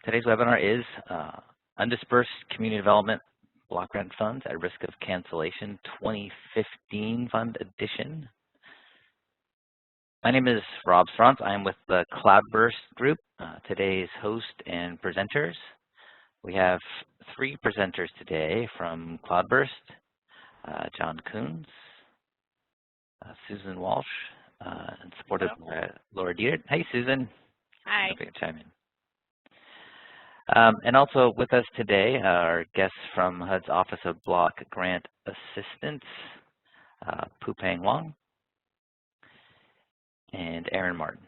Today's webinar is Undisbursed Community Development Block Grant Funds at Risk of Cancellation 2015 Fund Edition. My name is Rob Srance. I am with the Cloudburst Group, today's host and presenters. We have three presenters today from Cloudburst, John Coons, Susan Walsh, and supported by Laura Dietert. Hey, Susan. Hi. Chime in. And also with us today are guests from HUD's Office of Block Grant Assistance, Pupang Wong and Aaron Martin.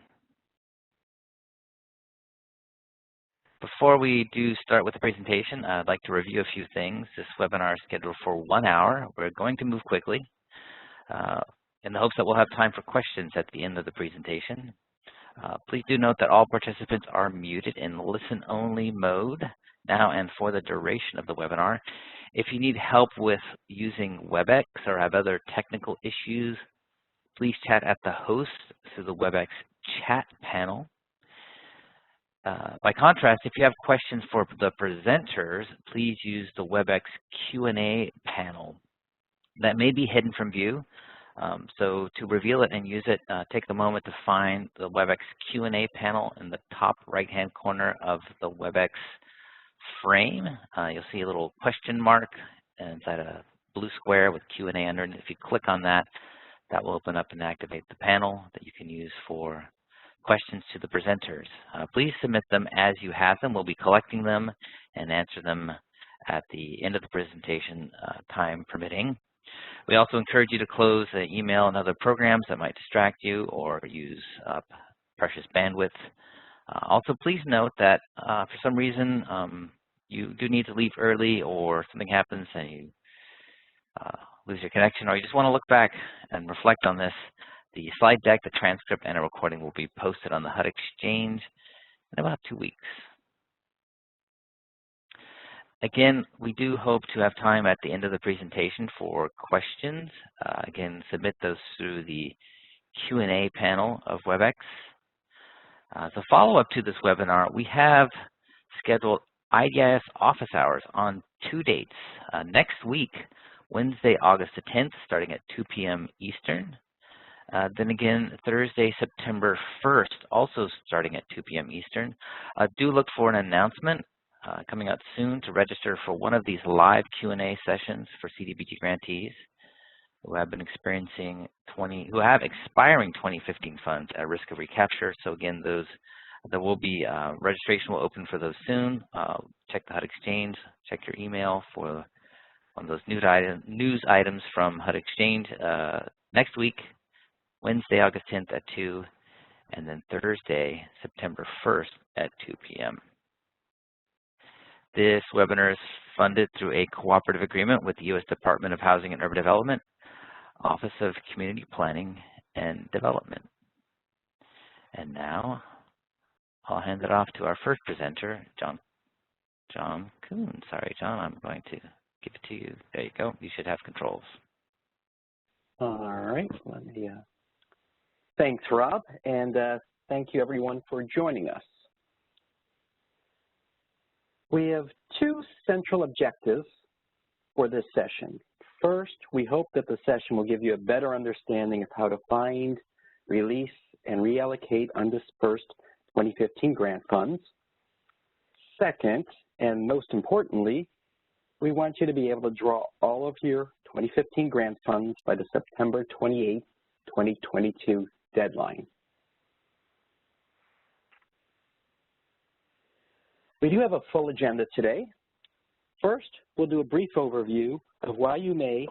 Before we do start with the presentation, I'd like to review a few things. This webinar is scheduled for 1 hour. We're going to move quickly in the hopes that we'll have time for questions at the end of the presentation. Please do note that all participants are muted in listen-only mode now and for the duration of the webinar. If you need help with using WebEx or have other technical issues, please chat at the host through the WebEx chat panel. By contrast, if you have questions for the presenters, please use the WebEx Q&A panel. That may be hidden from view. So to reveal it and use it, take a moment to find the WebEx Q&A panel in the top right-hand corner of the WebEx frame. You'll see a little question mark inside a blue square with Q&A under it. If you click on that, that will open up and activate the panel that you can use for questions to the presenters. Please submit them as you have them. We'll be collecting them and answer them at the end of the presentation, time permitting. We also encourage you to close the email and other programs that might distract you or use up precious bandwidth. Also, please note that for some reason you do need to leave early or something happens and you lose your connection or you just want to look back and reflect on this, the slide deck, the transcript, and a recording will be posted on the HUD Exchange in about 2 weeks. Again, we do hope to have time at the end of the presentation for questions. Again, submit those through the Q&A panel of WebEx. As a follow-up to this webinar, we have scheduled IDIS office hours on 2 dates. Next week, Wednesday, August the 10th, starting at 2 p.m. Eastern. Then again, Thursday, September 1st, also starting at 2 p.m. Eastern. Do look for an announcement coming out soon to register for one of these live Q&A sessions for CDBG grantees who have been experiencing expiring 2015 funds at risk of recapture. So again, there will be registration will open for those soon. Check the HUD Exchange, check your email for one of those news items from HUD Exchange next week, Wednesday, August 10th at 2, and then Thursday, September 1st at 2 p.m. This webinar is funded through a cooperative agreement with the U.S. Department of Housing and Urban Development, Office of Community Planning and Development. And now I'll hand it off to our first presenter, John Coons. Sorry, John, I'm going to give it to you. There you go. You should have controls. All right. Let me, thanks, Rob, and thank you, everyone, for joining us. We have two central objectives for this session. First, we hope that the session will give you a better understanding of how to find, release, and reallocate undisbursed 2015 grant funds. Second, and most importantly, we want you to be able to draw all of your 2015 grant funds by the September 28, 2022 deadline. We do have a full agenda today. First, we'll do a brief overview of why you may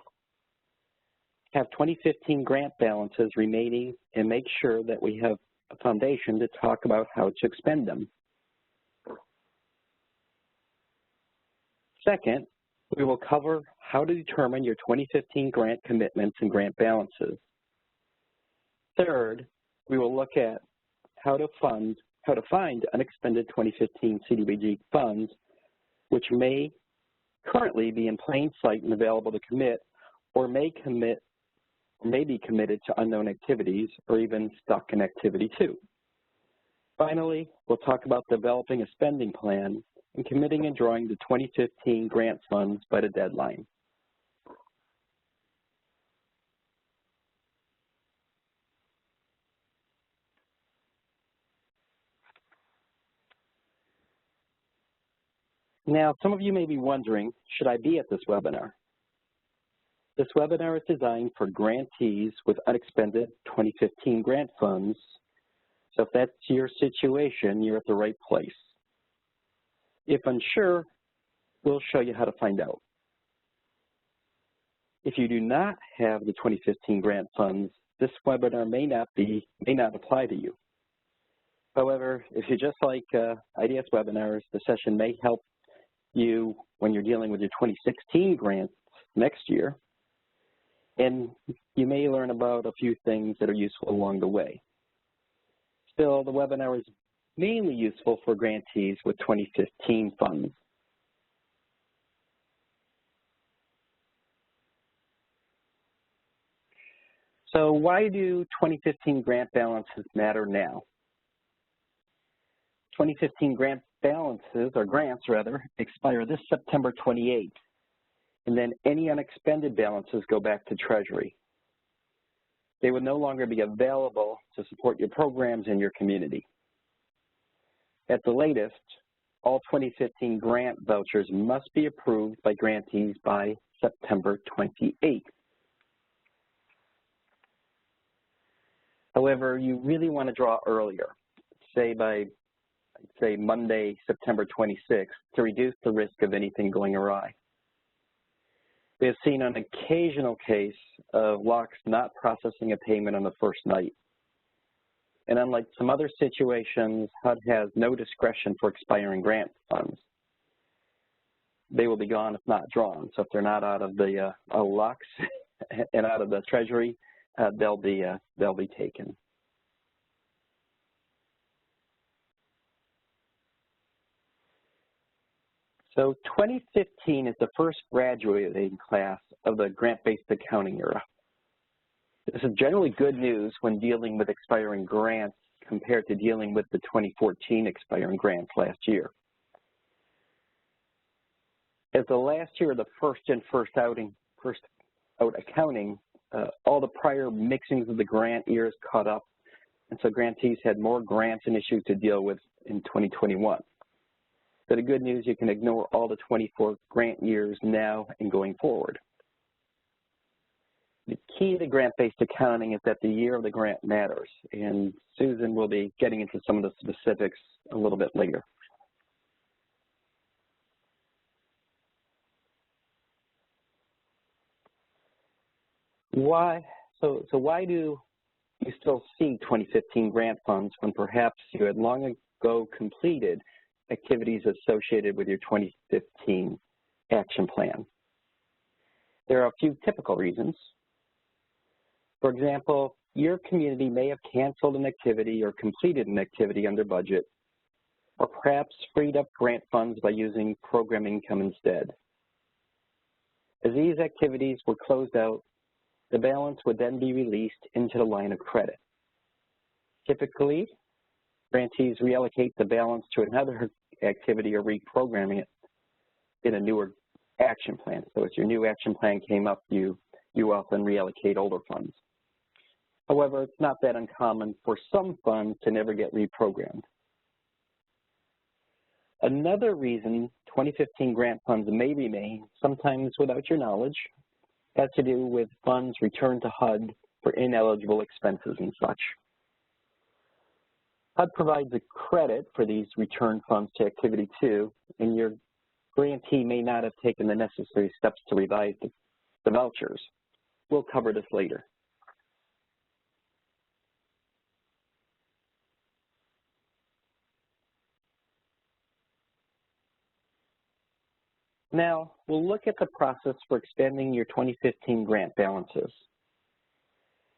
have 2015 grant balances remaining and make sure that we have a foundation to talk about how to expend them. Second, we will cover how to determine your 2015 grant commitments and grant balances. Third, we will look at how to find unexpended 2015 CDBG funds, which may currently be in plain sight and available to commit, or may be committed to unknown activities or even stuck in activity 2. Finally, we'll talk about developing a spending plan and committing and drawing the 2015 grant funds by the deadline. Now, some of you may be wondering, should I be at this webinar? This webinar is designed for grantees with unexpended 2015 grant funds. So if that's your situation, you're at the right place. If unsure, we'll show you how to find out. If you do not have the 2015 grant funds, this webinar may not apply to you. However, if you just like IDS webinars, the session may help you when you're dealing with your 2016 grants next year, and you may learn about a few things that are useful along the way. Still, the webinar is mainly useful for grantees with 2015 funds. So why do 2015 grant balances matter now? 2015 grant balances, or grants rather, expire this September 28th, and then any unexpended balances go back to Treasury. They would no longer be available to support your programs in your community. At the latest, all 2015 grant vouchers must be approved by grantees by September 28th. However, you really want to draw earlier, say by Monday, September 26th, to reduce the risk of anything going awry. We have seen an occasional case of locks not processing a payment on the first night. And unlike some other situations, HUD has no discretion for expiring grant funds. They will be gone if not drawn. So if they're not out of the locks and out of the Treasury, they'll be taken. So 2015 is the first graduating class of the grant-based accounting era. This is generally good news when dealing with expiring grants compared to dealing with the 2014 expiring grants last year. As the last year of the first out accounting, all the prior mixings of the grant years caught up, and so grantees had more grants and issues to deal with in 2021. So the good news, you can ignore all the 24 grant years now and going forward. The key to grant-based accounting is that the year of the grant matters, and Susan will be getting into some of the specifics a little bit later. Why? So why do you still see 2015 grant funds when perhaps you had long ago completed activities associated with your 2015 action plan? There are a few typical reasons. For example, your community may have canceled an activity or completed an activity under budget, or perhaps freed up grant funds by using program income instead. As these activities were closed out, the balance would then be released into the line of credit. Typically, grantees reallocate the balance to another activity or reprogramming it in a newer action plan. So as your new action plan came up, you often reallocate older funds. However, it's not that uncommon for some funds to never get reprogrammed. Another reason 2015 grant funds may remain, sometimes without your knowledge, has to do with funds returned to HUD for ineligible expenses and such. HUD provides a credit for these return funds to Activity 2, and your grantee may not have taken the necessary steps to revise the vouchers. We'll cover this later. Now, we'll look at the process for expanding your 2015 grant balances.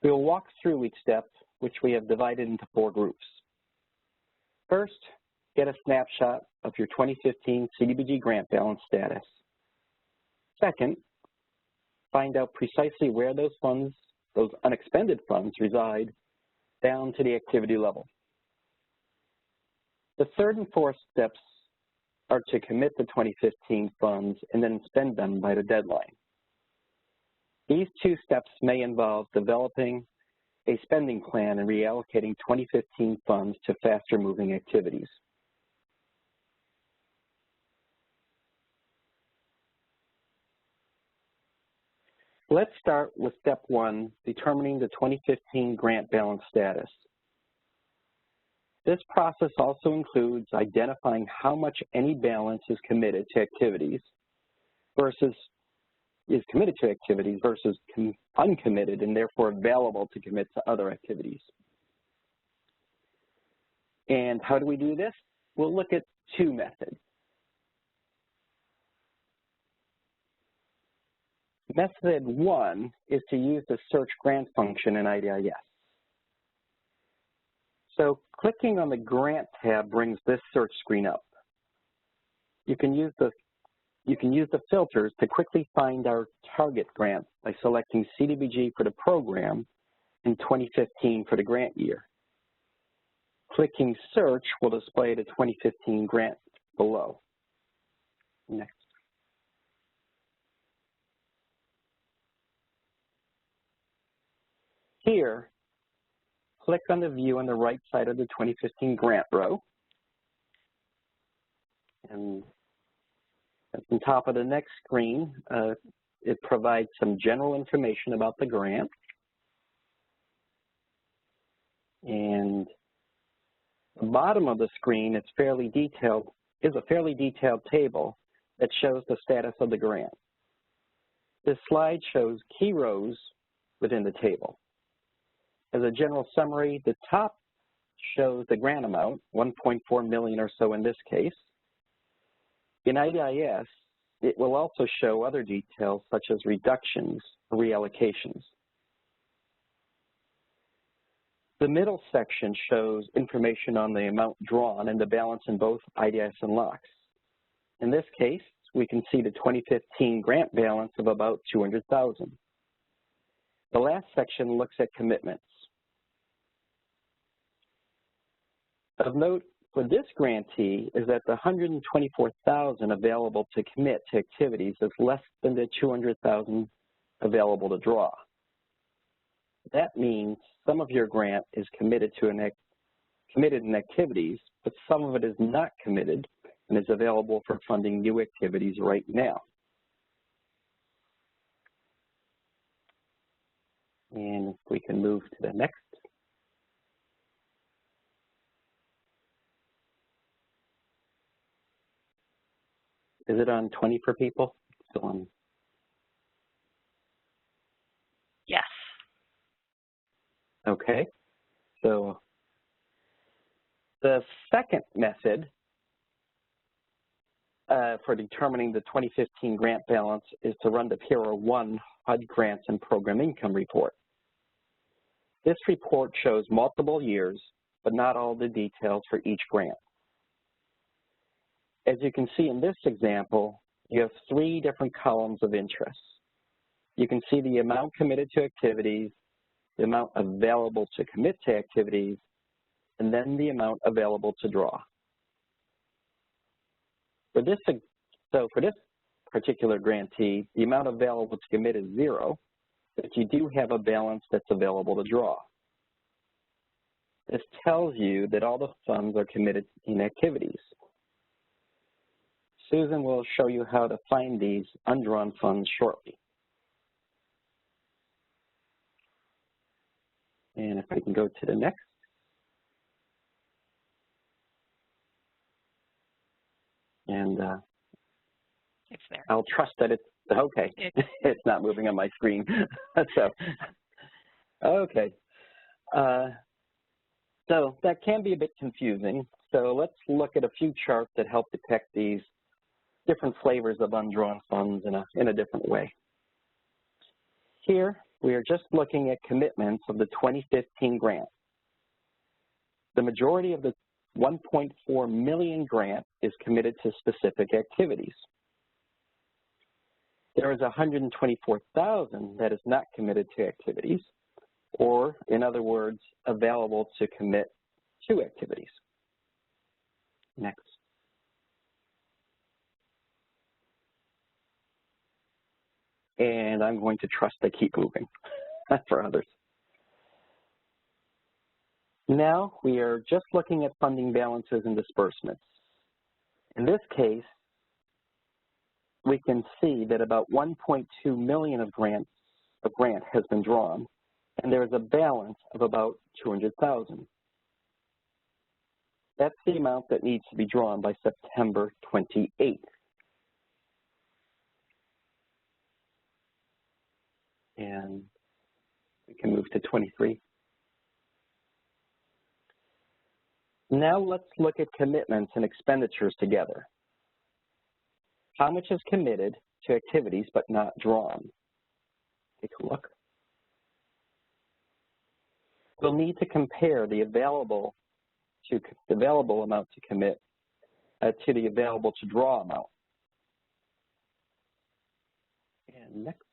We will walk through each step, which we have divided into 4 groups. First, get a snapshot of your 2015 CDBG grant balance status. Second, find out precisely where those funds, those unexpended funds, reside down to the activity level. The third and fourth steps are to commit the 2015 funds and then spend them by the deadline. These two steps may involve developing a spending plan and reallocating 2015 funds to faster moving activities. Let's start with step one, determining the 2015 grant balance status. This process also includes identifying how much any balance is committed to activities versus uncommitted and therefore available to commit to other activities. And how do we do this? We'll look at two methods. Method one is to use the search grant function in IDIS. So clicking on the Grant tab brings this search screen up. You can use the filters to quickly find our target grant by selecting CDBG for the program and 2015 for the grant year. Clicking Search will display the 2015 grant below. Next. Here, click on the view on the right side of the 2015 grant row. And at the top of the next screen, it provides some general information about the grant. And the bottom of the screen is a fairly detailed table that shows the status of the grant. This slide shows key rows within the table. As a general summary, the top shows the grant amount, $1.4 million or so in this case. In IDIS, it will also show other details such as reductions or reallocations. The middle section shows information on the amount drawn and the balance in both IDIS and LOCKSS. In this case, we can see the 2015 grant balance of about $200,000. The last section looks at commitments. Of note for this grantee is that the $124,000 available to commit to activities is less than the $200,000 available to draw. That means some of your grant is committed in activities, but some of it is not committed and is available for funding new activities right now. And if we can move to the next. Is it on 20 for people? Still on. Yes. Okay. So the second method for determining the 2015 grant balance is to run the PIRA 1 HUD Grants and Program Income Report. This report shows multiple years, but not all the details for each grant. As you can see in this example, you have 3 different columns of interest. You can see the amount committed to activities, the amount available to commit to activities, and then the amount available to draw. For this particular grantee, the amount available to commit is 0, but you do have a balance that's available to draw. This tells you that all the funds are committed in activities. Susan will show you how to find these undrawn funds shortly. And if we can go to the next. And it's there. I'll trust that it's, okay, it's not moving on my screen. So, okay. So that can be a bit confusing. So let's look at a few charts that help detect these different flavors of undrawn funds in a different way. Here, we are just looking at commitments of the 2015 grant. The majority of the $1.4 million grant is committed to specific activities. There is $124,000 that is not committed to activities, or in other words, available to commit to activities. Next. And I'm going to trust they keep moving for others. Now we are just looking at funding balances and disbursements. In this case, we can see that about 1.2 million of grant has been drawn, and there is a balance of about 200,000. That's the amount that needs to be drawn by September 28th. And we can move to 23. Now let's look at commitments and expenditures together. How much is committed to activities but not drawn? Take a look. We'll need to compare the available amount to commit to the available to draw amount. And next.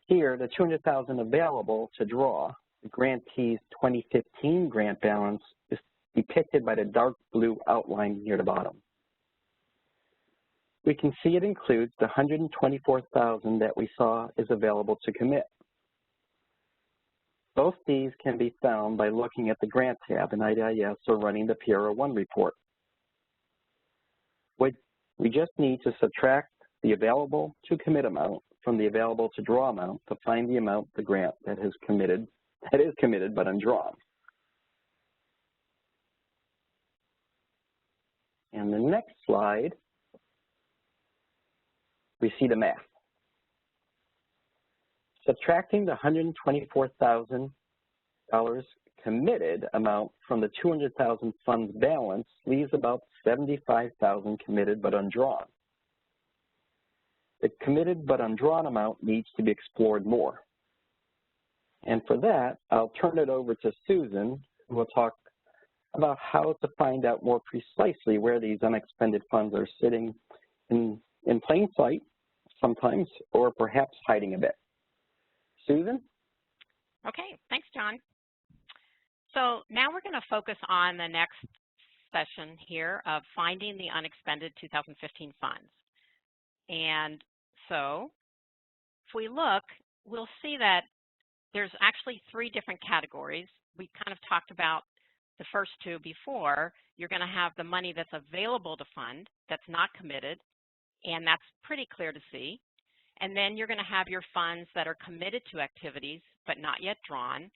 Here, the 200,000 available to draw, the grantee's 2015 grant balance is depicted by the dark blue outline near the bottom. We can see it includes the 124,000 that we saw is available to commit. Both these can be found by looking at the Grant tab in IDIS or running the PRO1 report. We just need to subtract the available to commit amount from the available to draw amount to find the amount the grant that is committed but undrawn. And the next slide, we see the math. Subtracting the $124,000 committed amount from the 200,000 funds balance leaves about 75,000 committed but undrawn. The committed but undrawn amount needs to be explored more. And for that, I'll turn it over to Susan, who will talk about how to find out more precisely where these unexpended funds are sitting in plain sight sometimes, or perhaps hiding a bit. Susan? Okay, thanks, John. So now we're going to focus on the next session here of finding the unexpended 2015 funds. And so if we look, we'll see that there's actually three different categories. We kind of talked about the first two before. You're going to have the money that's available to fund, that's not committed, and that's pretty clear to see. And then you're going to have your funds that are committed to activities but not yet drawn.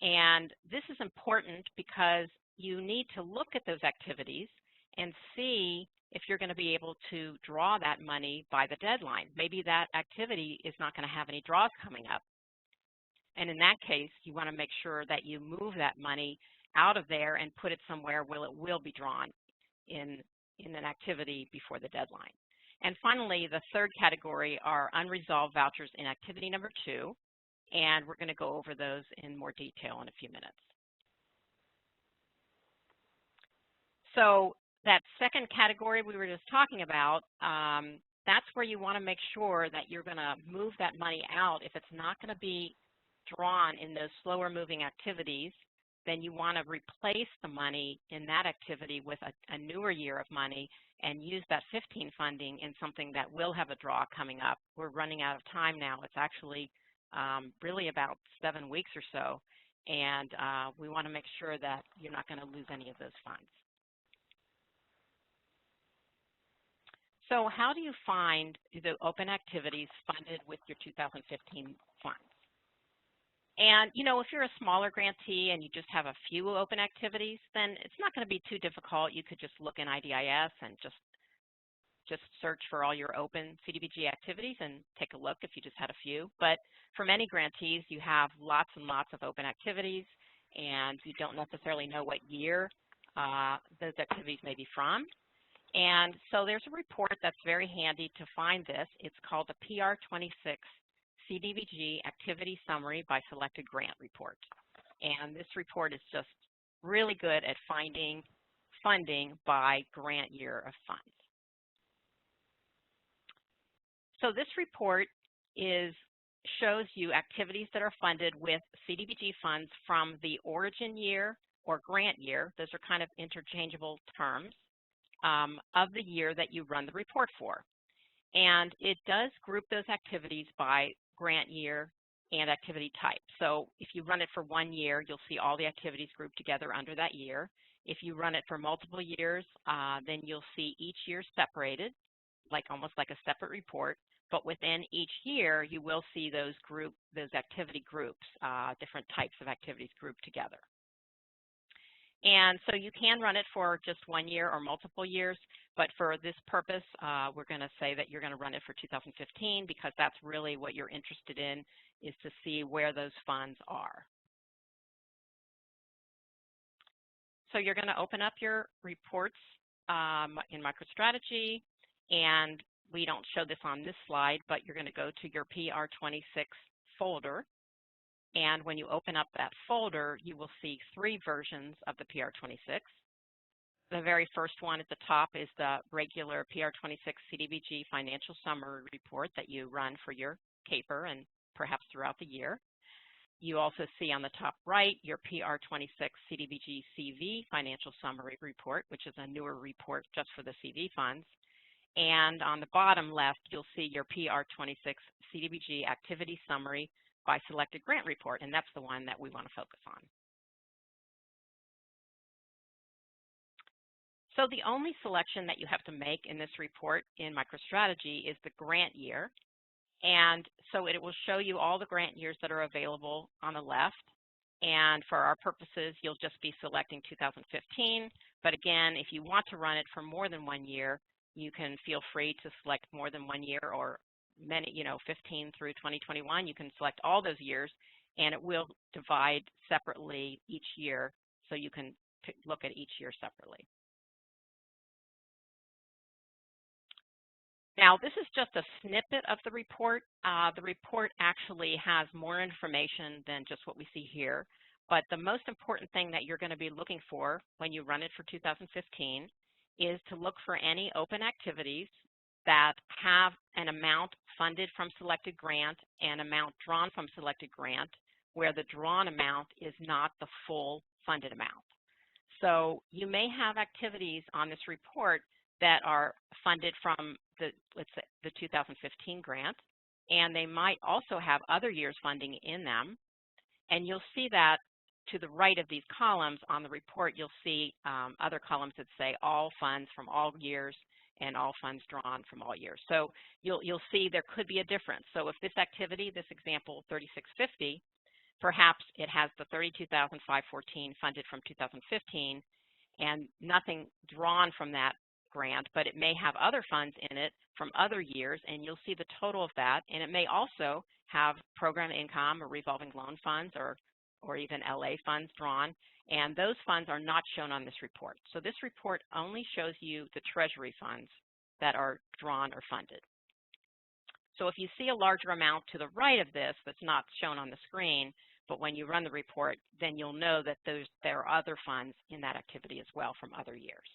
And this is important because you need to look at those activities and see if you're going to be able to draw that money by the deadline. Maybe that activity is not going to have any draws coming up. And in that case, you want to make sure that you move that money out of there and put it somewhere where it will be drawn in an activity before the deadline. And finally, the third category are unresolved vouchers in activity number 2, and we're going to go over those in more detail in a few minutes. So that second category we were just talking about, that's where you want to make sure that you're going to move that money out. If it's not going to be drawn in those slower moving activities, then you want to replace the money in that activity with a newer year of money and use that 15 funding in something that will have a draw coming up. We're running out of time now. It's actually really about 7 weeks or so, and we want to make sure that you're not going to lose any of those funds. So how do you find the open activities funded with your 2015 funds? And, you know, if you're a smaller grantee and you just have a few open activities, then it's not going to be too difficult. You could just look in IDIS and just search for all your open CDBG activities and take a look if you just had a few. But for many grantees, you have lots and lots of open activities, and you don't necessarily know what year those activities may be from. And so there's a report that's very handy to find this. It's called the PR26 CDBG Activity Summary by Selected Grant Report. And this report is just really good at finding funding by grant year of funds. So this report is shows you activities that are funded with CDBG funds from the origin year or grant year. Those are kind of interchangeable terms of the year that you run the report for. And it does group those activities by grant year and activity type. So if you run it for 1 year, you'll see all the activities grouped together under that year. If you run it for multiple years, then you'll see each year separated, almost like a separate report. But within each year, you will see those activity groups, different types of activities grouped together. And so you can run it for just 1 year or multiple years, but for this purpose, we're going to say that you're going to run it for 2015 because that's really what you're interested in, is to see where those funds are. So you're going to open up your reports in MicroStrategy, and we don't show this on this slide, but you're going to go to your PR26 folder. And when you open up that folder, you will see 3 versions of the PR26. The very first one at the top is the regular PR26 CDBG financial summary report that you run for your CAPR and perhaps throughout the year. You also see on the top right your PR26 CDBG CV financial summary report, which is a newer report just for the CV funds. And on the bottom left, you'll see your PR26 CDBG activity summary by selected grant report, and that's the one that we want to focus on. So the only selection that you have to make in this report in MicroStrategy is the grant year. And so it will show you all the grant years that are available on the left. And for our purposes, you'll just be selecting 2015. But again, if you want to run it for more than 1 year, you can feel free to select more than 1 year, or 15 through 2021. You can select all those years, and it will divide separately each year, so you can look at each year separately. Now, this is just a snippet of the report. The report actually has more information than just what we see here, but the most important thing that you're going to be looking for when you run it for 2015 is to look for any open activities that have an amount funded from selected grant and amount drawn from selected grant, where the drawn amount is not the full funded amount. So you may have activities on this report that are funded from let's say the 2015 grant, and they might also have other years funding in them. And you'll see that to the right of these columns on the report, you'll see other columns that say all funds from all years and all funds drawn from all years. So you'll see there could be a difference. So if this activity, this example 3650, perhaps it has the $32,514 funded from 2015 and nothing drawn from that grant, but it may have other funds in it from other years, and you'll see the total of that. And it may also have program income or revolving loan funds or even LA funds drawn, and those funds are not shown on this report. So this report only shows you the Treasury funds that are drawn or funded. So if you see a larger amount to the right of this that's not shown on the screen, but when you run the report, then you'll know that there are other funds in that activity as well from other years.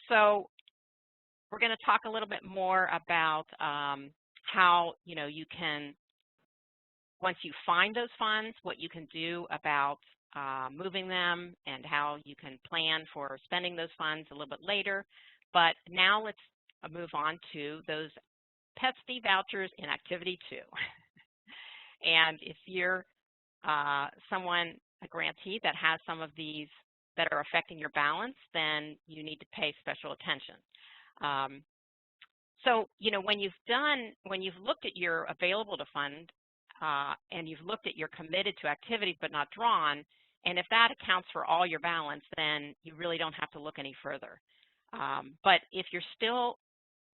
So we're going to talk a little bit more about how you can, once you find those funds, what you can do about moving them and how you can plan for spending those funds a little bit later. But now let's move on to those PETSD vouchers in Activity 2. And if you're someone, a grantee that has some of these that are affecting your balance, then you need to pay special attention. So, when you've looked at your available to fund and you've looked at your committed to activities but not drawn, and if that accounts for all your balance, then you really don't have to look any further. But if you're still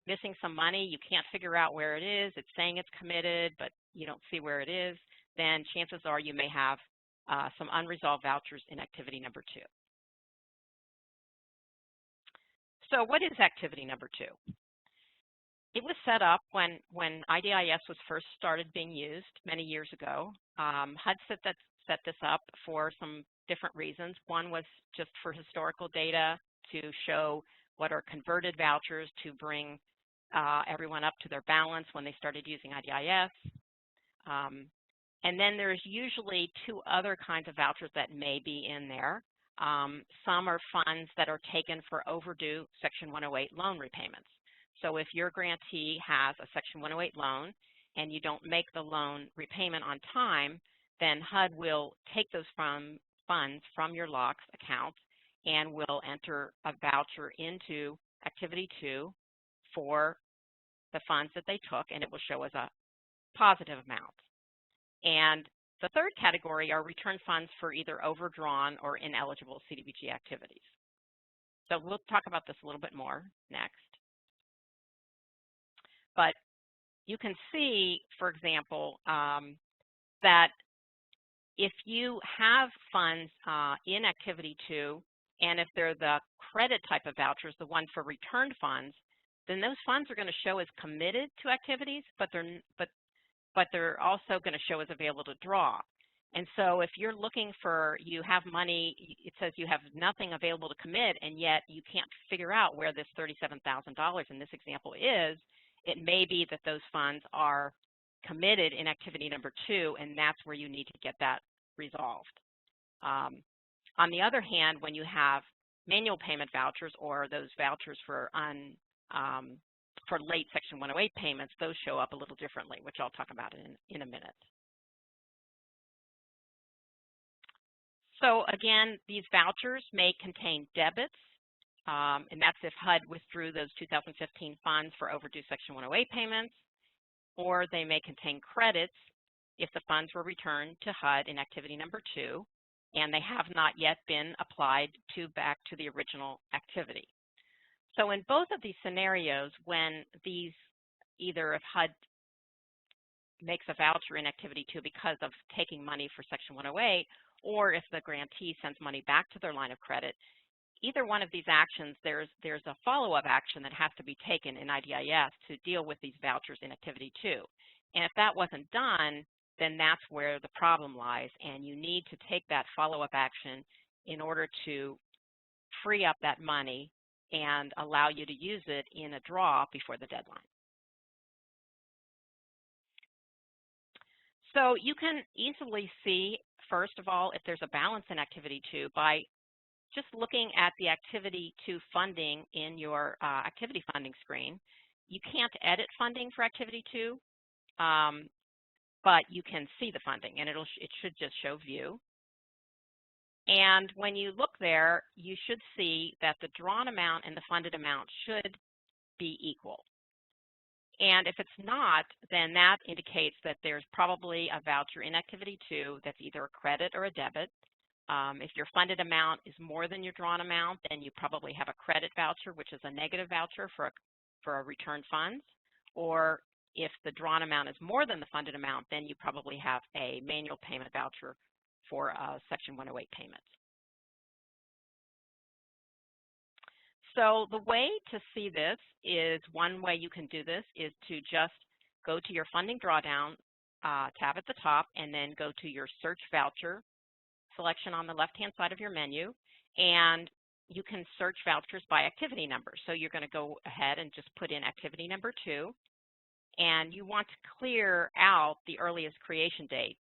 missing some money, you can't figure out where it is, it's saying it's committed, but you don't see where it is, then chances are you may have some unresolved vouchers in activity number 2. So what is activity number 2? It was set up when IDIS was first started being used many years ago. HUD set this up for some different reasons. One was just for historical data to show what are converted vouchers to bring everyone up to their balance when they started using IDIS. And then there's usually two other kinds of vouchers that may be in there. Some are funds that are taken for overdue Section 108 loan repayments. So if your grantee has a Section 108 loan and you don't make the loan repayment on time, then HUD will take those funds from your LOCS account and will enter a voucher into Activity 2 for the funds that they took, and it will show as a positive amount. And the third category are return funds for either overdrawn or ineligible CDBG activities. So we'll talk about this a little bit more next. But you can see, for example, that if you have funds in Activity 2, and if they're the credit type of vouchers, the one for returned funds, then those funds are going to show as committed to activities, but they're also going to show as available to draw. And so if you're looking for, you have money, it says you have nothing available to commit, and yet you can't figure out where this $37,000 in this example is, it may be that those funds are committed in Activity number 2, and that's where you need to get that resolved. On the other hand, when you have manual payment vouchers or those vouchers for late Section 108 payments, those show up a little differently, which I'll talk about in a minute. So again, these vouchers may contain debits, and that's if HUD withdrew those 2015 funds for overdue Section 108 payments, or they may contain credits if the funds were returned to HUD in Activity number 2, and they have not yet been applied back to the original activity. So in both of these scenarios, when these, either if HUD makes a voucher in Activity 2 because of taking money for Section 108, or if the grantee sends money back to their line of credit, either one of these actions, there's a follow-up action that has to be taken in IDIS to deal with these vouchers in Activity 2. And if that wasn't done, then that's where the problem lies, and you need to take that follow-up action in order to free up that money and allow you to use it in a draw before the deadline. So you can easily see, first of all, if there's a balance in Activity 2 by just looking at the Activity 2 funding in your activity funding screen. You can't edit funding for Activity 2, but you can see the funding, and it should just show view. And when you look there, you should see that the drawn amount and the funded amount should be equal. And if it's not, then that indicates that there's probably a voucher in Activity 2 that's either a credit or a debit. If your funded amount is more than your drawn amount, then you probably have a credit voucher, which is a negative voucher for a returned funds. Or if the drawn amount is more than the funded amount, then you probably have a manual payment voucher for a Section 108 payment. So the way to see this is, one way you can do this is to just go to your funding drawdown tab at the top, and then go to your search voucher selection on the left-hand side of your menu, and you can search vouchers by activity number. So you're going to go ahead and just put in Activity number 2, and you want to clear out the earliest creation date,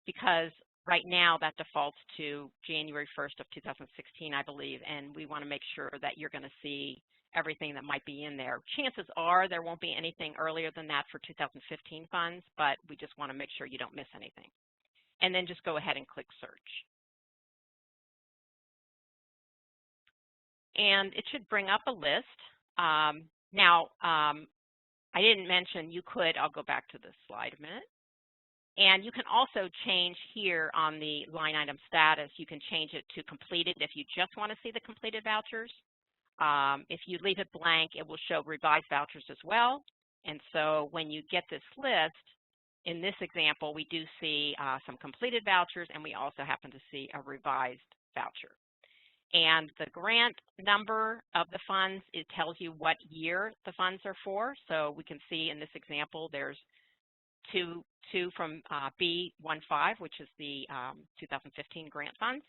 because right now that defaults to January 1st of 2016, I believe, and we want to make sure that you're going to see everything that might be in there. Chances are there won't be anything earlier than that for 2015 funds, but we just want to make sure you don't miss anything. And then just go ahead and click search. And it should bring up a list. Now, I didn't mention you could, I'll go back to this slide a minute. And you can also change here on the line item status, you can change it to completed if you just want to see the completed vouchers. If you leave it blank, it will show revised vouchers as well. And so when you get this list, in this example, we do see some completed vouchers, and we also happen to see a revised voucher. And the grant number of the funds, it tells you what year the funds are for. So we can see in this example, there's two from B15, which is the 2015 grant funds.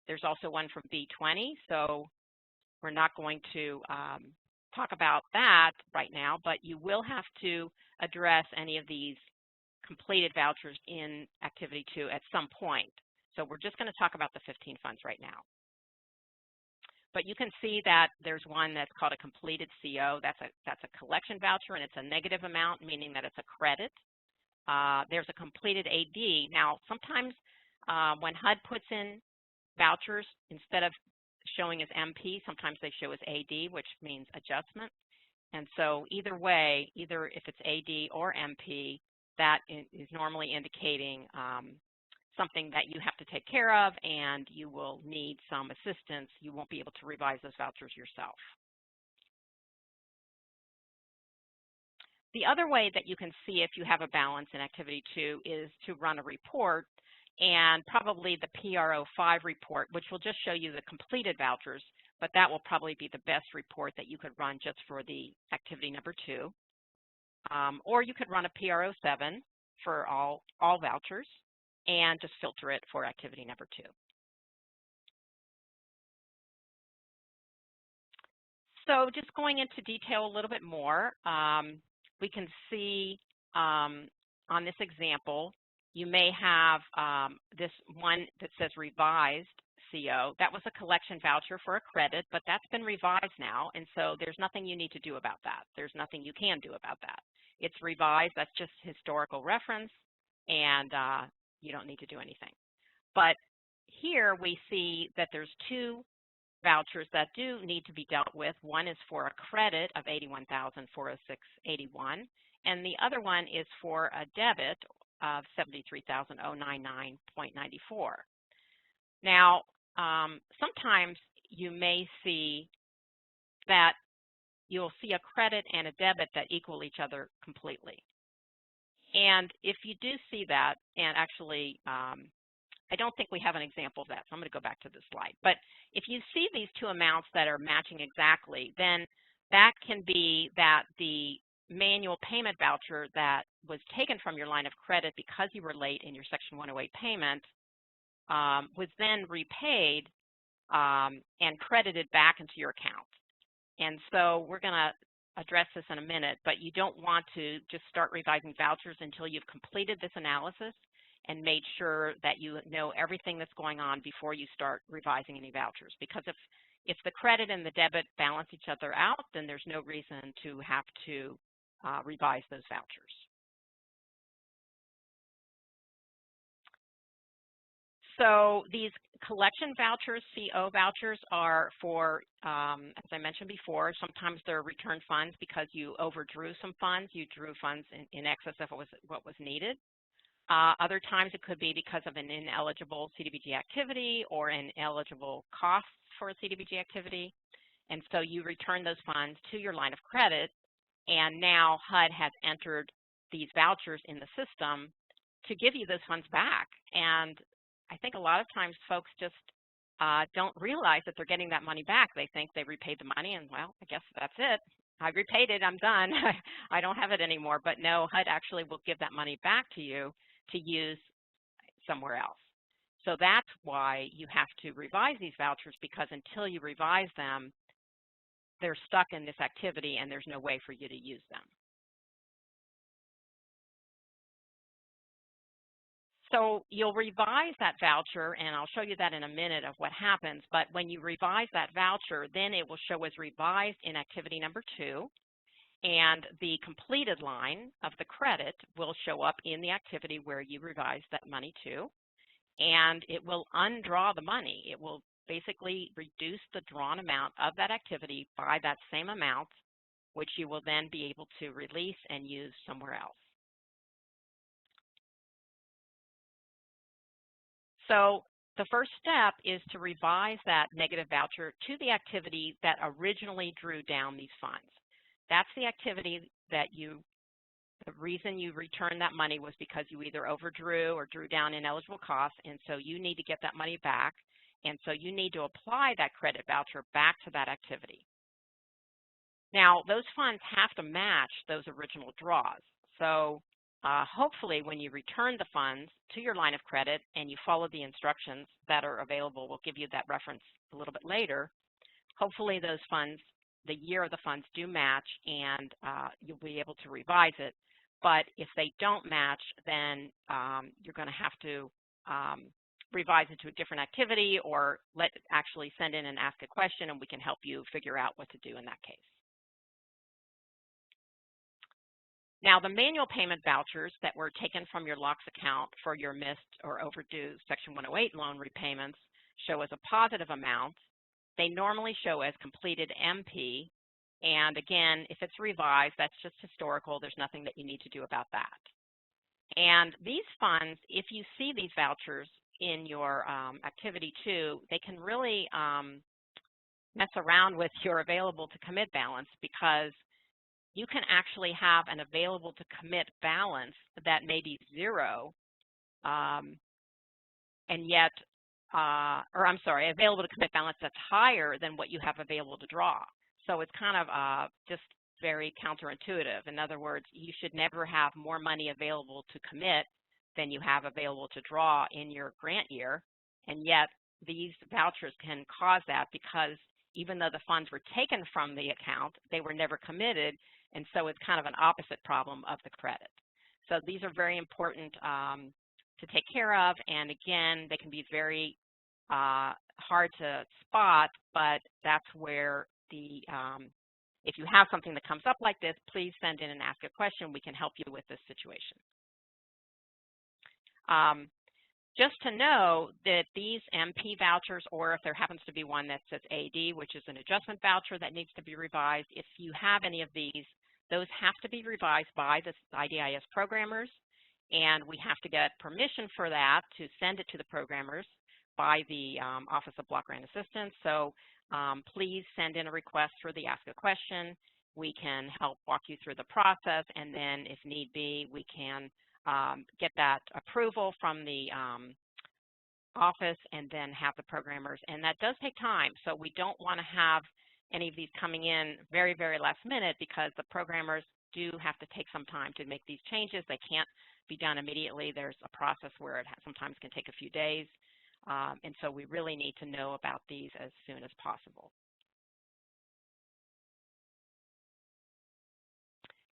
There's also one from B20. So we're not going to talk about that right now, but you will have to address any of these completed vouchers in Activity 2 at some point. So we're just going to talk about the 15 funds right now. But you can see that there's one that's called a completed CO. That's a collection voucher, and it's a negative amount, meaning that it's a credit. There's a completed AD. Now, sometimes when HUD puts in vouchers, instead of showing as MP, sometimes they show as AD, which means adjustment. And so either way, either if it's AD or MP, that is normally indicating something that you have to take care of, and you will need some assistance. You won't be able to revise those vouchers yourself. The other way that you can see if you have a balance in Activity 2 is to run a report, and probably the PRO5 report, which will just show you the completed vouchers, but that will probably be the best report that you could run just for the Activity number 2. Or you could run a PRO7 for all vouchers and just filter it for Activity number 2. So just going into detail a little bit more, we can see on this example, you may have this one that says revised CO. That was a collection voucher for a credit, but that's been revised now, and so there's nothing you need to do about that. There's nothing you can do about that. It's revised. That's just historical reference, and you don't need to do anything. But here we see that there's 2 vouchers that do need to be dealt with. One is for a credit of $81,406.81, and the other one is for a debit of $73,099.94. Now, sometimes you may see that you'll see a credit and a debit that equal each other completely. And if you do see that, and actually, I don't think we have an example of that, so I'm going to go back to this slide. But if you see these 2 amounts that are matching exactly, then that can be that the manual payment voucher that was taken from your line of credit because you were late in your Section 108 payment was then repaid and credited back into your account. And so we're going to address this in a minute, but you don't want to just start revising vouchers until you've completed this analysis and made sure that you know everything that's going on before you start revising any vouchers. Because if the credit and the debit balance each other out, then there's no reason to have to revise those vouchers. So these collection vouchers, CO vouchers, are for, as I mentioned before, sometimes they're return funds because you overdrew some funds. You drew funds in excess of what was needed. Other times it could be because of an ineligible CDBG activity or ineligible costs for a CDBG activity. And so you return those funds to your line of credit, and now HUD has entered these vouchers in the system to give you those funds back. And I think a lot of times folks just don't realize that they're getting that money back. They think they repaid the money and, well, I guess that's it. I repaid it, I'm done. I don't have it anymore. But no, HUD actually will give that money back to you to use somewhere else. So that's why you have to revise these vouchers, because until you revise them, they're stuck in this activity and there's no way for you to use them. So you'll revise that voucher, and I'll show you that in a minute of what happens. But when you revise that voucher, then it will show as revised in activity number 2. And the completed line of the credit will show up in the activity where you revised that money to. And it will undraw the money. It will basically reduce the drawn amount of that activity by that same amount, which you will then be able to release and use somewhere else. So the first step is to revise that negative voucher to the activity that originally drew down these funds. That's the activity that the reason you returned that money was because you either overdrew or drew down ineligible costs, and so you need to get that money back, and so you need to apply that credit voucher back to that activity. Now, those funds have to match those original draws. So hopefully when you return the funds to your line of credit and you follow the instructions that are available, we'll give you that reference a little bit later, hopefully those funds, the year of the funds do match, and you'll be able to revise it. But if they don't match, then you're going to have to revise it to a different activity, or actually send in and ask a question, and we can help you figure out what to do in that case. Now, the manual payment vouchers that were taken from your LOCS account for your missed or overdue Section 108 loan repayments show as a positive amount. They normally show as completed MP. And again, if it's revised, that's just historical. There's nothing that you need to do about that. And these funds, if you see these vouchers in your Activity 2, they can really mess around with your available to commit balance, because you can actually have an available to commit balance that may be zero, and yet, available to commit balance that's higher than what you have available to draw. So it's kind of just very counterintuitive. In other words, you should never have more money available to commit than you have available to draw in your grant year, and yet these vouchers can cause that, because even though the funds were taken from the account, they were never committed, and so it's kind of an opposite problem of the credit. So these are very important to take care of, and again, they can be very hard to spot, but that's where the if you have something that comes up like this, please send in and ask a question. We can help you with this situation. Just to know that these MP vouchers, or if there happens to be one that says AD, which is an adjustment voucher that needs to be revised, if you have any of these, those have to be revised by the IDIS programmers, and we have to get permission for that to send it to the programmers by the Office of Block Grant Assistance. So please send in a request for the Ask a Question. We can help walk you through the process, and then if need be, we can get that approval from the office and then have the programmers. And that does take time, so we don't want to have any of these coming in very, very last minute, because the programmers do have to take some time to make these changes. They can't be done immediately. There's a process where it sometimes can take a few days. And so we really need to know about these as soon as possible.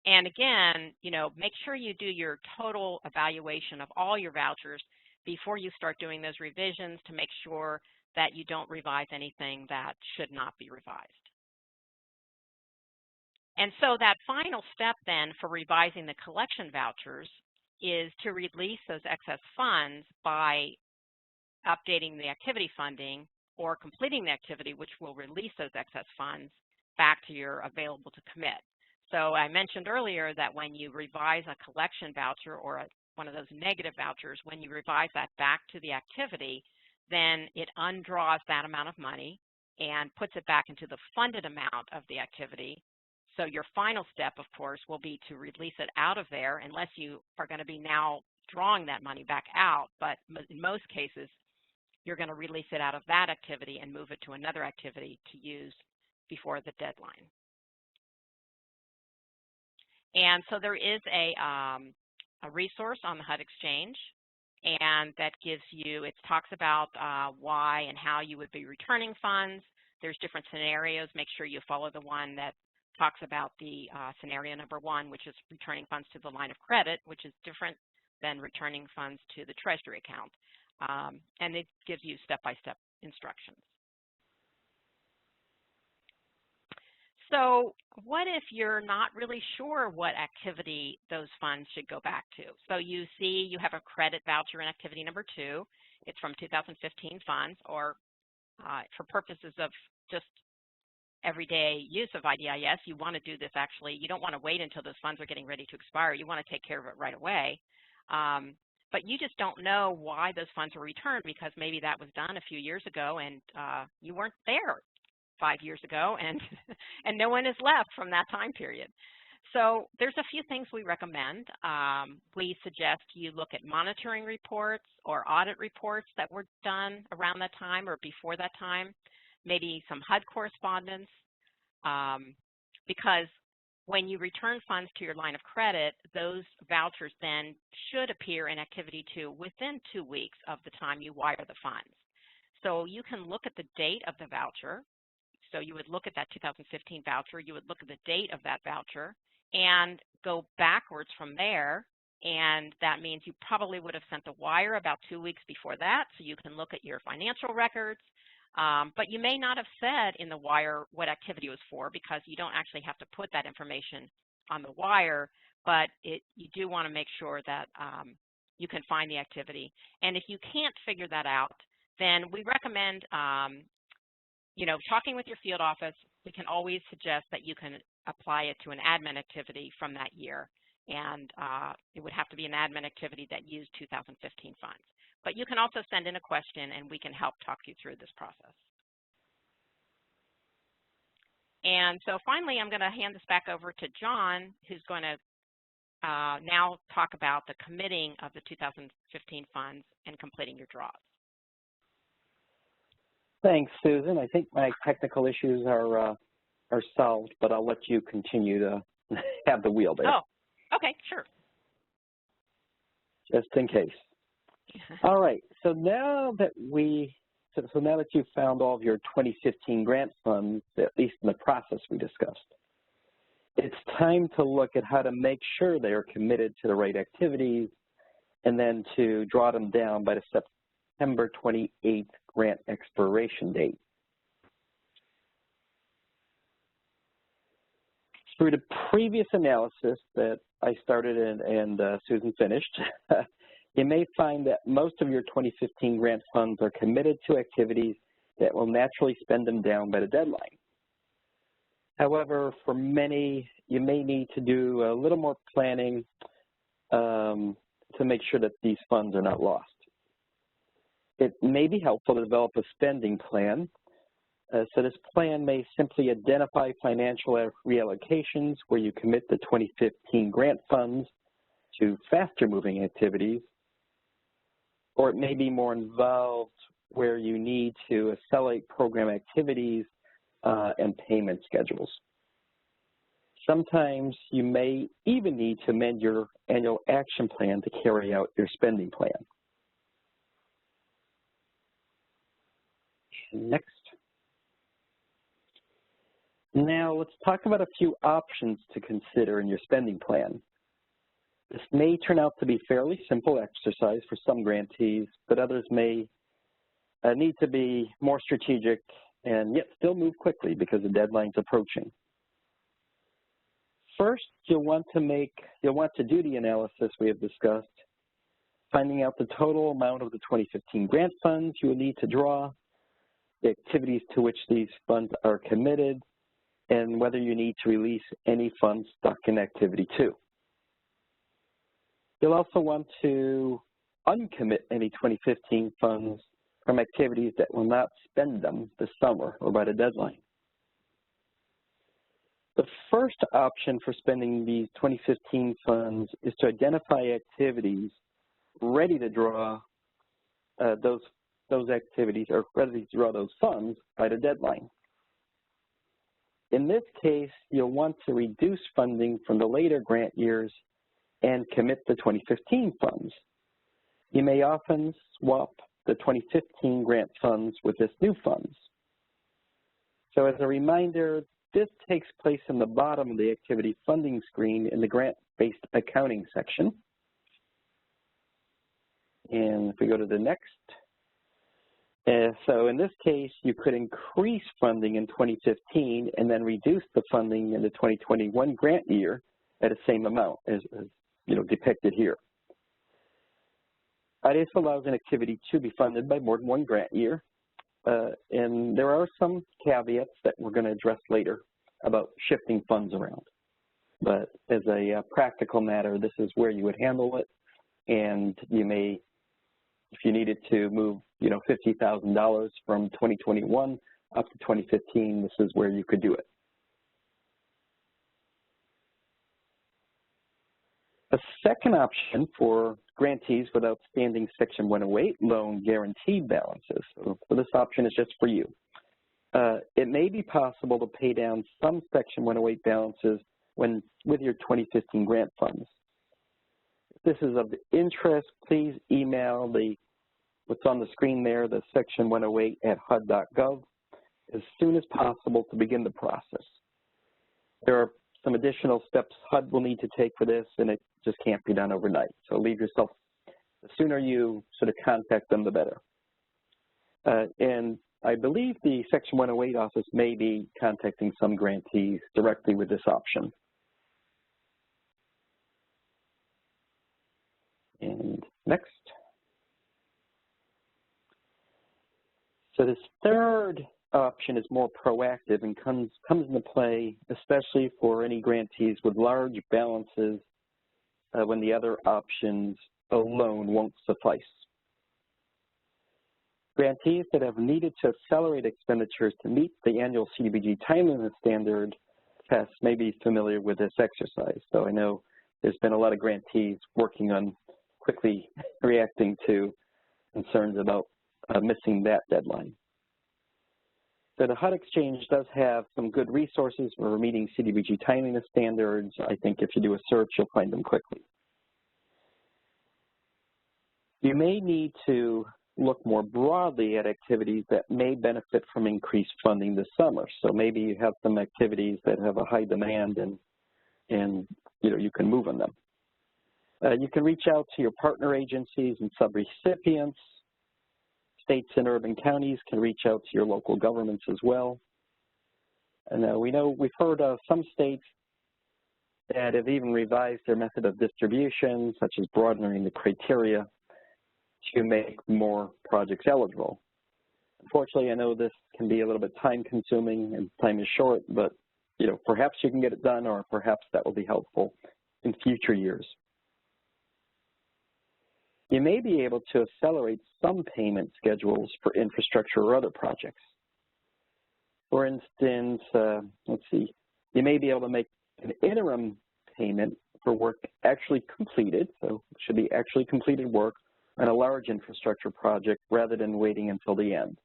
And again, make sure you do your total evaluation of all your vouchers before you start doing those revisions, to make sure that you don't revise anything that should not be revised. And so that final step then for revising the collection vouchers is to release those excess funds by updating the activity funding or completing the activity, which will release those excess funds back to your available to commit. So I mentioned earlier that when you revise a collection voucher or one of those negative vouchers, when you revise that back to the activity, then it undraws that amount of money and puts it back into the funded amount of the activity. So your final step, of course, will be to release it out of there, unless you are going to be now drawing that money back out. But in most cases, you're going to release it out of that activity and move it to another activity to use before the deadline. And so there is a resource on the HUD Exchange, and that gives you, it talks about why and how you would be returning funds. There's different scenarios. Make sure you follow the one that talks about the scenario number 1, which is returning funds to the line of credit, which is different than returning funds to the Treasury account. And it gives you step-by-step instructions. So what if you're not really sure what activity those funds should go back to? So you see you have a credit voucher in activity number 2. It's from 2015 funds, or for purposes of just everyday use of IDIS, you want to do this actually. You don't want to wait until those funds are getting ready to expire. You want to take care of it right away. But you just don't know why those funds were returned, because maybe that was done a few years ago and you weren't there 5 years ago, and and no one is left from that time period. So there's a few things we recommend. We suggest you look at monitoring reports or audit reports that were done around that time or before that time, maybe some HUD correspondence, because when you return funds to your line of credit, those vouchers then should appear in Activity 2 within 2 weeks of the time you wire the funds. So you can look at the date of the voucher, So you would look at that 2015 voucher, you would look at the date of that voucher, and go backwards from there. And that means you probably would have sent the wire about 2 weeks before that, so you can look at your financial records. But you may not have said in the wire what activity it was for, because you don't actually have to put that information on the wire, but you do want to make sure that you can find the activity. And if you can't figure that out, then we recommend talking with your field office. We can always suggest that you can apply it to an admin activity from that year. And it would have to be an admin activity that used 2015 funds. But you can also send in a question, and we can help talk you through this process. And so finally, I'm going to hand this back over to John, who's going to now talk about the committing of the 2015 funds and completing your draws. Thanks, Susan. I think my technical issues are solved, but I'll let you continue to have the wheel there. Oh, okay, sure. Just in case. All right. So now that you've found all of your 2015 grant funds, at least in the process we discussed, it's time to look at how to make sure they are committed to the right activities, and then to draw them down by the September 28th grant expiration date. Through the previous analysis that I started and Susan finished, you may find that most of your 2015 grant funds are committed to activities that will naturally spend them down by the deadline. However, for many, you may need to do a little more planning to make sure that these funds are not lost. It may be helpful to develop a spending plan. So this plan may simply identify financial reallocations where you commit the 2015 grant funds to faster moving activities, or it may be more involved where you need to accelerate program activities and payment schedules. Sometimes you may even need to amend your annual action plan to carry out your spending plan. Next. Now let's talk about a few options to consider in your spending plan. This may turn out to be a fairly simple exercise for some grantees, but others may need to be more strategic and yet still move quickly because the deadline's approaching. First, you'll want to do the analysis we have discussed, finding out the total amount of the 2015 grant funds you will need to draw, the activities to which these funds are committed, and whether you need to release any funds stuck in activity 2. You'll also want to uncommit any 2015 funds from activities that will not spend them this summer or by the deadline. The first option for spending these 2015 funds is to identify activities ready to draw those activities, or ready to draw those funds by the deadline. In this case, you'll want to reduce funding from the later grant years and commit the 2015 funds. You may often swap the 2015 grant funds with this new funds. So as a reminder, this takes place in the bottom of the activity funding screen in the grant-based accounting section. And if we go to the next, so in this case, you could increase funding in 2015 and then reduce the funding in the 2021 grant year at the same amount as depicted here. This allows an activity to be funded by more than one grant year. And there are some caveats that we're going to address later about shifting funds around. But as a practical matter, this is where you would handle it. And you may, if you needed to move, $50,000 from 2021 up to 2015, this is where you could do it. A second option for grantees with outstanding Section 108 loan guaranteed balances. So this option is just for you. It may be possible to pay down some Section 108 balances with your 2015 grant funds. If this is of interest, please email what's on the screen there, the Section 108 at HUD.gov. as soon as possible to begin the process. There are some additional steps HUD will need to take for this, and it just can't be done overnight. So leave yourself, the sooner you sort of contact them, the better. And I believe the Section 108 office may be contacting some grantees directly with this option. And next. So this third option is more proactive and comes into play especially for any grantees with large balances when the other options alone won't suffice. Grantees that have needed to accelerate expenditures to meet the annual CDBG timeliness standard test may be familiar with this exercise. So I know there's been a lot of grantees working on quickly reacting to concerns about missing that deadline. So the HUD Exchange does have some good resources for meeting CDBG timeliness standards. I think if you do a search, you'll find them quickly. You may need to look more broadly at activities that may benefit from increased funding this summer. So maybe you have some activities that have a high demand and you can move on them. You can reach out to your partner agencies and subrecipients. States and urban counties can reach out to your local governments as well. And we've heard of some states that have even revised their method of distribution, such as broadening the criteria to make more projects eligible. Unfortunately, I know this can be a little bit time consuming and time is short, but perhaps you can get it done, or perhaps that will be helpful in future years. You may be able to accelerate some payment schedules for infrastructure or other projects. For instance, you may be able to make an interim payment for work actually completed, so it should be actually completed work on a large infrastructure project rather than waiting until the end.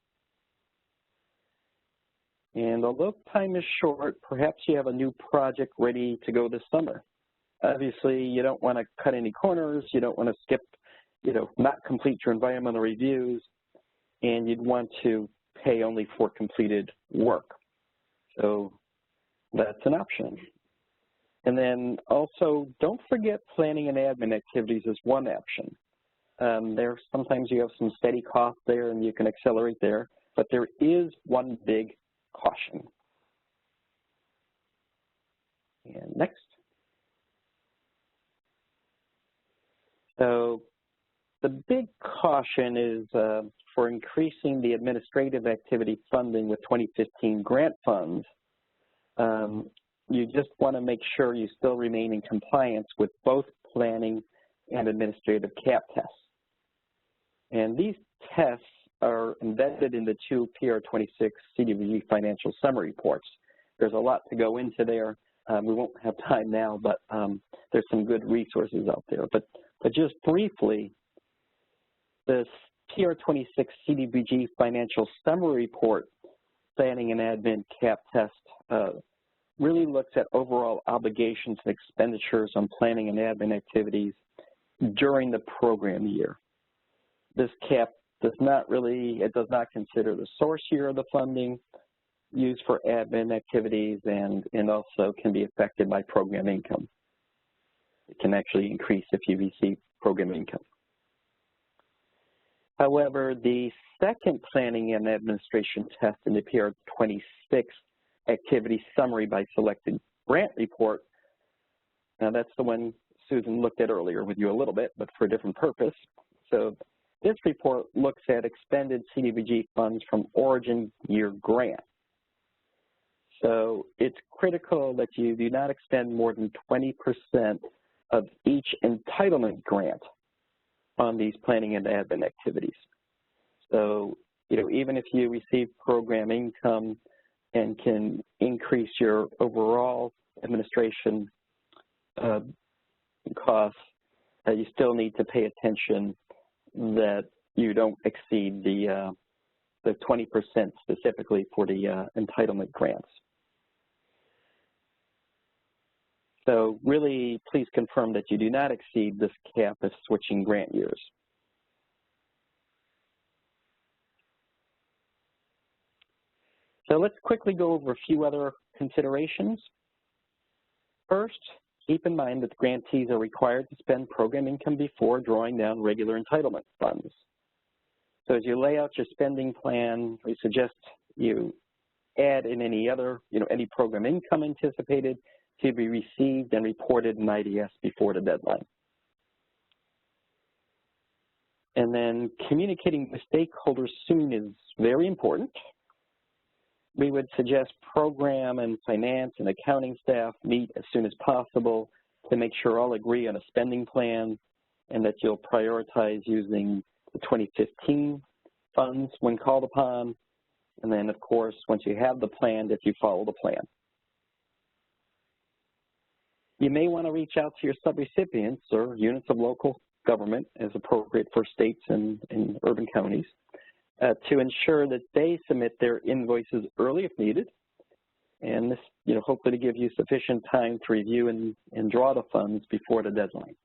And although time is short, perhaps you have a new project ready to go this summer. Obviously, you don't want to cut any corners, you don't want to skip, not complete your environmental reviews, and you'd want to pay only for completed work. So that's an option. And then also, don't forget planning and admin activities is one option. Sometimes you have some steady costs there and you can accelerate there, but there is one big caution. And next. So the big caution is for increasing the administrative activity funding with 2015 grant funds. You just want to make sure you still remain in compliance with both planning and administrative cap tests. And these tests are embedded in the two PR26 CDBG financial summary reports. There's a lot to go into there. We won't have time now, but there's some good resources out there. But just briefly, this PR26 CDBG financial summary report, planning and admin cap test, really looks at overall obligations and expenditures on planning and admin activities during the program year. This cap does not consider the source year of the funding used for admin activities and also can be affected by program income. It can actually increase if you receive program income. However, the second planning and administration test in the PR26 activity summary by selected grant report, now that's the one Susan looked at earlier with you a little bit, but for a different purpose. So this report looks at expended CDBG funds from origin year grant. So it's critical that you do not expend more than 20% of each entitlement grant on these planning and admin activities. So, even if you receive program income and can increase your overall administration costs, you still need to pay attention that you don't exceed the 20% specifically for the entitlement grants. So really, please confirm that you do not exceed this cap of switching grant years. So let's quickly go over a few other considerations. First, keep in mind that the grantees are required to spend program income before drawing down regular entitlement funds. So as you lay out your spending plan, we suggest you add in any other, any program income anticipated to be received and reported in IDS before the deadline. And then communicating with stakeholders soon is very important. We would suggest program and finance and accounting staff meet as soon as possible to make sure all agree on a spending plan and that you'll prioritize using the 2015 funds when called upon. And then, of course, once you have the plan, that you follow the plan. You may want to reach out to your subrecipients or units of local government as appropriate for states and urban counties to ensure that they submit their invoices early if needed. And this, hopefully to give you sufficient time to review and draw the funds before the deadline.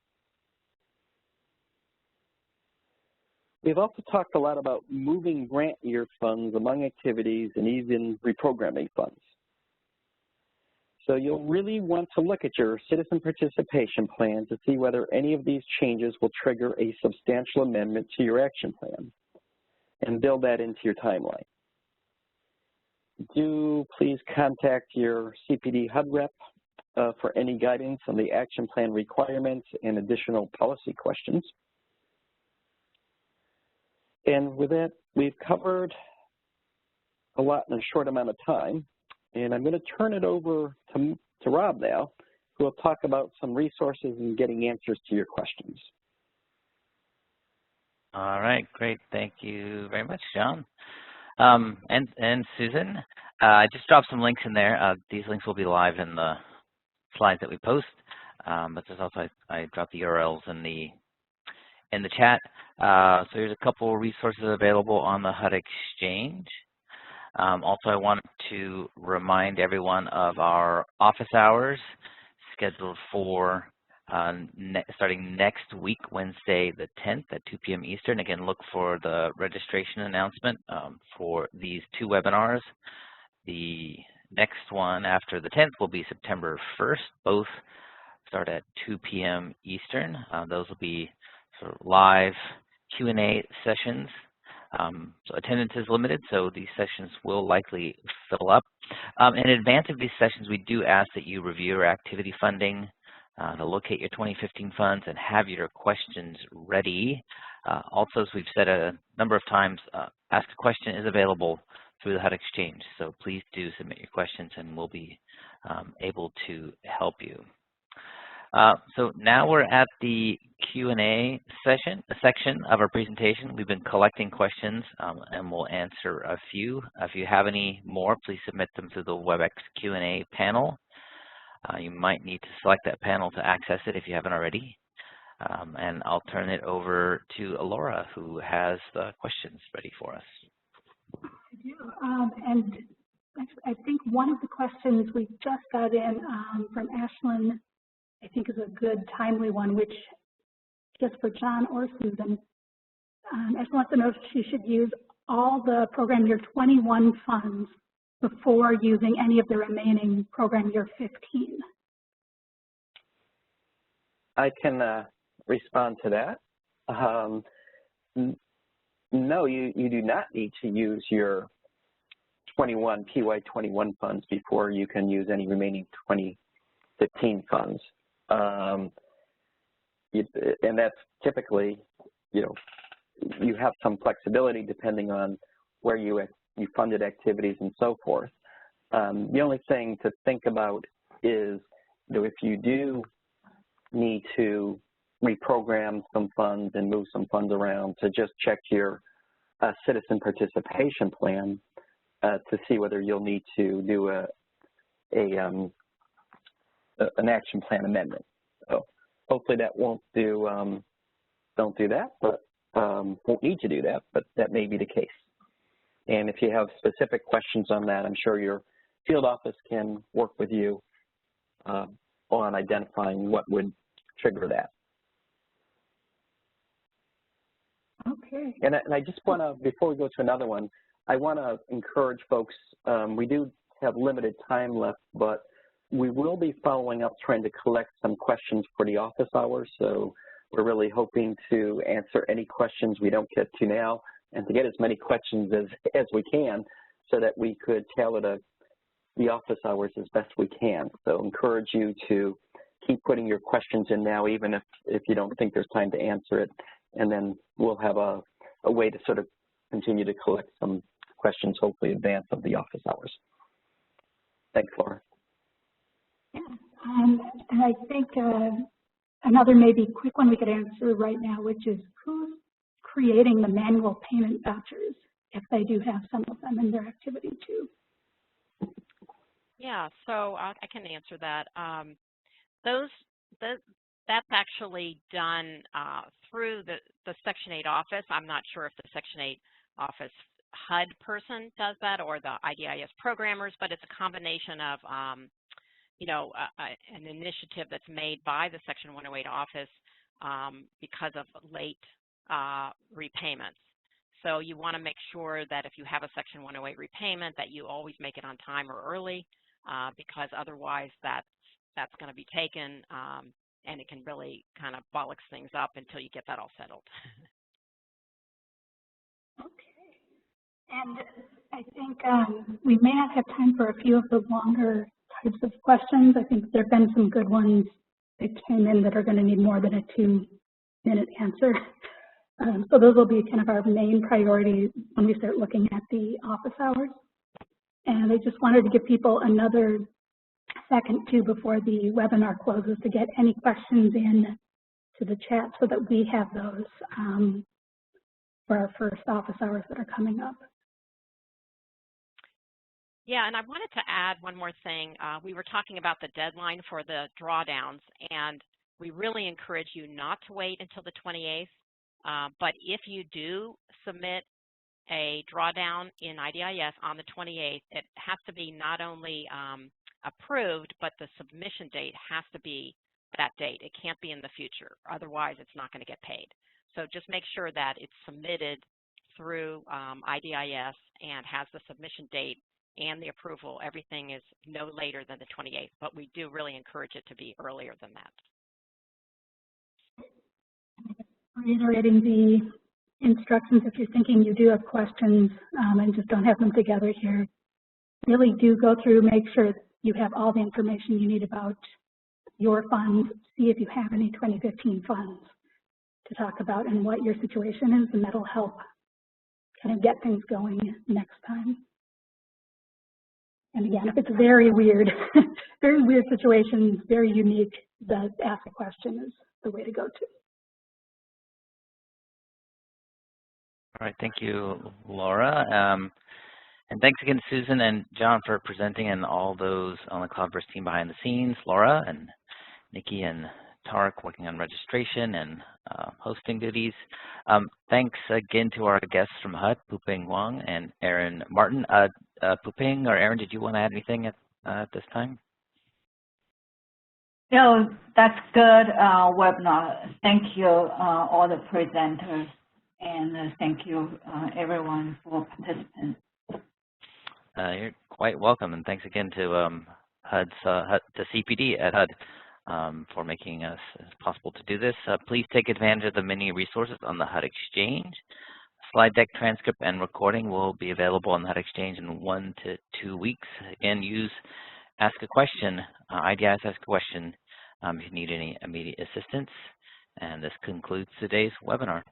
We've also talked a lot about moving grant year funds among activities and even reprogramming funds. So you'll really want to look at your citizen participation plan to see whether any of these changes will trigger a substantial amendment to your action plan and build that into your timeline. Do please contact your CPD HUD rep for any guidance on the action plan requirements and additional policy questions. And with that, we've covered a lot in a short amount of time. And I'm going to turn it over to Rob now, who will talk about some resources and getting answers to your questions. All right, great. Thank you very much, John. And Susan, I just dropped some links in there. These links will be live in the slides that we post, but there's also, I dropped the URLs in the chat. So here's a couple of resources available on the HUD Exchange. Also, I wanted to remind everyone of our office hours scheduled for starting next week, Wednesday the 10th at 2 p.m. Eastern. Again, look for the registration announcement for these two webinars. The next one after the 10th will be September 1st. Both start at 2 p.m. Eastern. Those will be sort of live Q&A sessions. So attendance is limited, so these sessions will likely fill up. In advance of these sessions, we do ask that you review your activity funding, to locate your 2015 funds and have your questions ready. Also, as we've said a number of times, Ask a Question is available through the HUD Exchange, so please do submit your questions and we'll be able to help you. So now we're at the Q&A section of our presentation. We've been collecting questions and we'll answer a few. If you have any more, please submit them to the WebEx Q&A panel. You might need to select that panel to access it if you haven't already. And I'll turn it over to Laura, who has the questions ready for us. I do. And I think one of the questions we just got in from Ashlyn, I think is a good, timely one, which just for John or Susan. Ashlyn wants to know if she should use all the program year 21 funds before using any of the remaining program year 15. I can respond to that. No, you do not need to use your PY21 funds before you can use any remaining 2015 funds. And that's typically, you have some flexibility depending on where you funded activities and so forth. The only thing to think about is, if you do need to reprogram some funds and move some funds around, to just check your citizen participation plan to see whether you'll need to do an action plan amendment. So hopefully that won't don't do that, but won't need to do that, but that may be the case. And if you have specific questions on that, I'm sure your field office can work with you on identifying what would trigger that. Okay. And I just want to, before we go to another one, I want to encourage folks, we do have limited time left, but we will be following up trying to collect some questions for the office hours. So we're really hoping to answer any questions we don't get to now and to get as many questions as we can so that we could tailor the office hours as best we can. So encourage you to keep putting your questions in now, even if you don't think there's time to answer it. And then we'll have a way to sort of continue to collect some questions, hopefully in advance of the office hours. Thanks, Laura. Yeah, and I think another maybe quick one we could answer right now, which is who's creating the manual payment vouchers if they do have some of them in their activity too? Yeah, so I can answer that. That's actually done through the Section 8 office. I'm not sure if the Section 8 office HUD person does that or the IDIS programmers, but it's a combination of you know, an initiative that's made by the Section 108 office because of late repayments. So you want to make sure that if you have a Section 108 repayment that you always make it on time or early because otherwise that's going to be taken and it can really kind of bollocks things up until you get that all settled. Okay. And I think we may not have time for a few of the longer types of questions. I think there have been some good ones that came in that are going to need more than a 2-minute answer. So those will be kind of our main priority when we start looking at the office hours. And I just wanted to give people another second too before the webinar closes to get any questions in to the chat so that we have those for our first office hours that are coming up. Yeah, and I wanted to add one more thing. We were talking about the deadline for the drawdowns, and we really encourage you not to wait until the 28th. But if you do submit a drawdown in IDIS on the 28th, it has to be not only approved, but the submission date has to be that date. It can't be in the future. Otherwise, it's not going to get paid. So just make sure that it's submitted through IDIS and has the submission date and the approval. Everything is no later than the 28th, but we do really encourage it to be earlier than that. Reiterating the instructions, if you're thinking you do have questions and just don't have them together here, really do go through, make sure you have all the information you need about your funds, see if you have any 2015 funds to talk about and what your situation is, and that'll help kind of get things going next time. And again, if it's very weird, very weird situations, very unique, the ask a question is the way to go to. All right, thank you, Laura. And thanks again, Susan and John, for presenting and all those on the CloudBurst team behind the scenes, Laura and Nikki and Tarek working on registration and hosting duties. Thanks again to our guests from HUD, Puping Wang and Aaron Martin. Puping or Aaron, did you want to add anything at this time? No, that's good webinar. Thank you, all the presenters, and thank you, everyone, for participating. You're quite welcome, and thanks again to the CPD at HUD for making us possible to do this. Please take advantage of the many resources on the HUD Exchange. Slide deck transcript and recording will be available on the HUD Exchange in 1 to 2 weeks. Again, use Ask a Question, IDIS Ask a Question if you need any immediate assistance. And this concludes today's webinar.